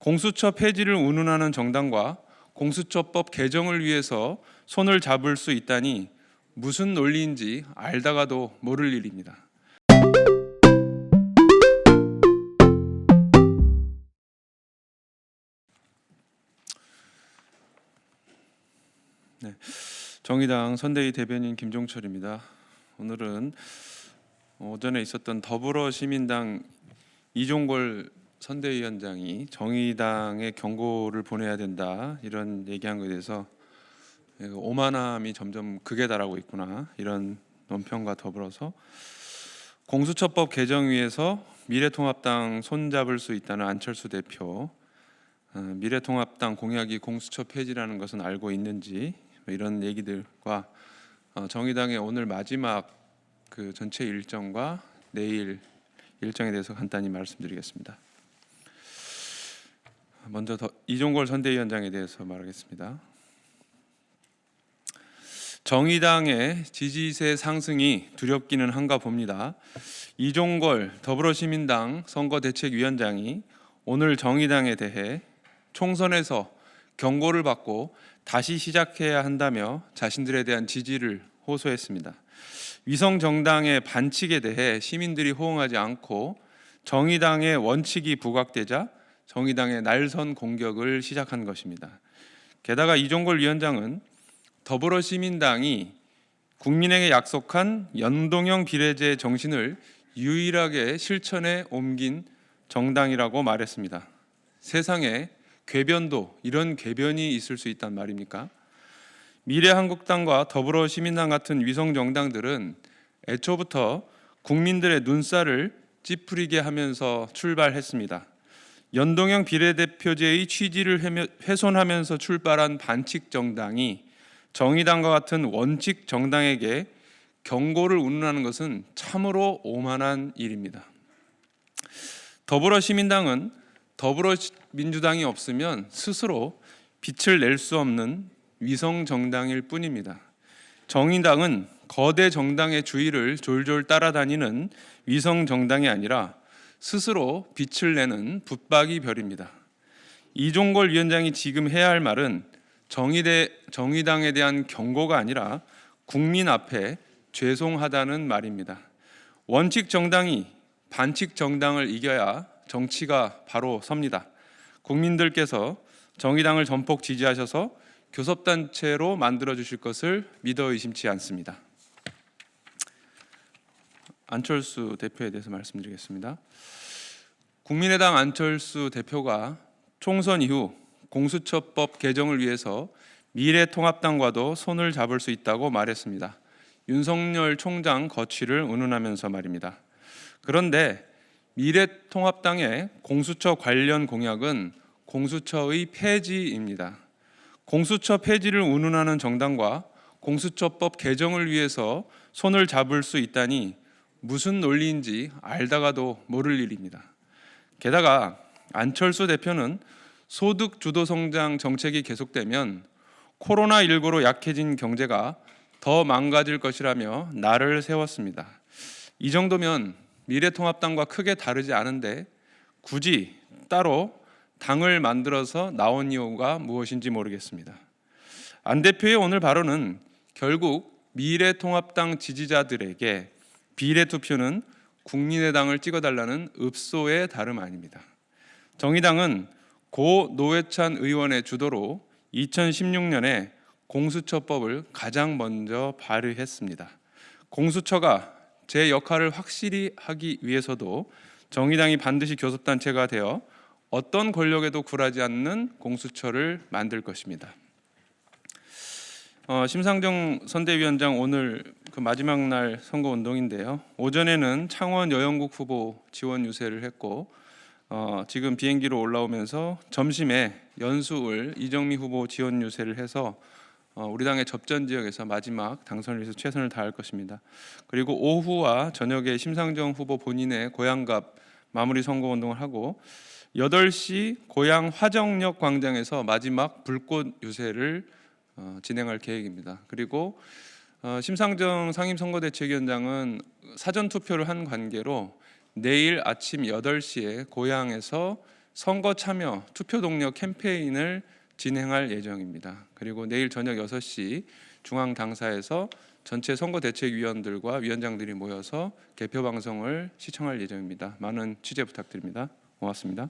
공수처 폐지를 운운하는 정당과 공수처법 개정을 위해서 손을 잡을 수 있다니 무슨 논리인지 알다가도 모를 일입니다. 네, 정의당 선대위 대변인 김종철입니다. 오늘은 오전에 있었던 더불어시민당 이종걸 선대위원장이 정의당에 경고를 보내야 된다 이런 얘기한 것에 대해서 오만함이 점점 극에 달하고 있구나 이런 논평과 더불어서 공수처법 개정 위에서 미래통합당 손잡을 수 있다는 안철수 대표, 미래통합당 공약이 공수처 폐지라는 것은 알고 있는지 이런 얘기들과 정의당의 오늘 마지막 그 전체 일정과 내일 일정에 대해서 간단히 말씀드리겠습니다. 먼저 이종걸 선대위원장에 대해서 말하겠습니다. 정의당의 지지세 상승이 두렵기는 한가 봅니다. 이종걸 더불어시민당 선거대책위원장이 오늘 정의당에 대해 총선에서 경고를 받고 다시 시작해야 한다며 자신들에 대한 지지를 호소했습니다. 위성정당의 반칙에 대해 시민들이 호응하지 않고 정의당의 원칙이 부각되자 정의당의 날선 공격을 시작한 것입니다. 게다가 이종걸 위원장은 더불어시민당이 국민에게 약속한 연동형 비례제 정신을 유일하게 실천에 옮긴 정당이라고 말했습니다. 세상에 궤변도 이런 궤변이 있을 수 있단 말입니까? 미래한국당과 더불어시민당 같은 위성정당들은 애초부터 국민들의 눈살을 찌푸리게 하면서 출발했습니다. 연동형 비례대표제의 취지를 훼손하면서 출발한 반칙 정당이 정의당과 같은 원칙 정당에게 경고를 운운하는 것은 참으로 오만한 일입니다. 더불어시민당은 더불어민주당이 없으면 스스로 빛을 낼 수 없는 위성 정당일 뿐입니다. 정의당은 거대 정당의 주위를 졸졸 따라다니는 위성 정당이 아니라 스스로 빛을 내는 붙박이 별입니다. 이종걸 위원장이 지금 해야 할 말은 정의당에 대한 경고가 아니라 국민 앞에 죄송하다는 말입니다. 원칙 정당이 반칙 정당을 이겨야 정치가 바로 섭니다. 국민들께서 정의당을 전폭 지지하셔서 교섭단체로 만들어 주실 것을 믿어 의심치 않습니다. 안철수 대표에 대해서 말씀드리겠습니다. 국민의당 안철수 대표가 총선 이후 공수처법 개정을 위해서 미래통합당과도 손을 잡을 수 있다고 말했습니다. 윤석열 총장 거취를 운운하면서 말입니다. 그런데 미래통합당의 공수처 관련 공약은 공수처의 폐지입니다. 공수처 폐지를 운운하는 정당과 공수처법 개정을 위해서 손을 잡을 수 있다니 무슨 논리인지 알다가도 모를 일입니다. 게다가 안철수 대표는 소득 주도 성장 정책이 계속되면 코로나19로 약해진 경제가 더 망가질 것이라며 날을 세웠습니다. 이 정도면 미래통합당과 크게 다르지 않은데 굳이 따로 당을 만들어서 나온 이유가 무엇인지 모르겠습니다. 안 대표의 오늘 발언은 결국 미래통합당 지지자들에게 비례투표는 국민의당을 찍어달라는 읍소의 다름 아닙니다. 정의당은 고 노회찬 의원의 주도로 2016년에 공수처법을 가장 먼저 발의했습니다. 공수처가 제 역할을 확실히 하기 위해서도 정의당이 반드시 교섭단체가 되어 어떤 권력에도 굴하지 않는 공수처를 만들 것입니다. 심상정 선대위원장 오늘 그 마지막 날 선거운동인데요. 오전에는 창원 여영국 후보 지원 유세를 했고 지금 비행기로 올라오면서 점심에 연수을 이정미 후보 지원 유세를 해서 우리 당의 접전 지역에서 마지막 당선을 위해서 최선을 다할 것입니다. 그리고 오후와 저녁에 심상정 후보 본인의 고향갑 마무리 선거운동을 하고 8시 고향 화정역 광장에서 마지막 불꽃 유세를 진행할 계획입니다. 그리고 심상정 상임선거대책위원장은 사전투표를 한 관계로 내일 아침 8시에 고향에서 선거 참여 투표 동력 캠페인을 진행할 예정입니다. 그리고 내일 저녁 6시 중앙 당사에서 전체 선거대책위원들과 위원장들이 모여서 개표 방송을 시청할 예정입니다. 많은 취재 부탁드립니다. 고맙습니다.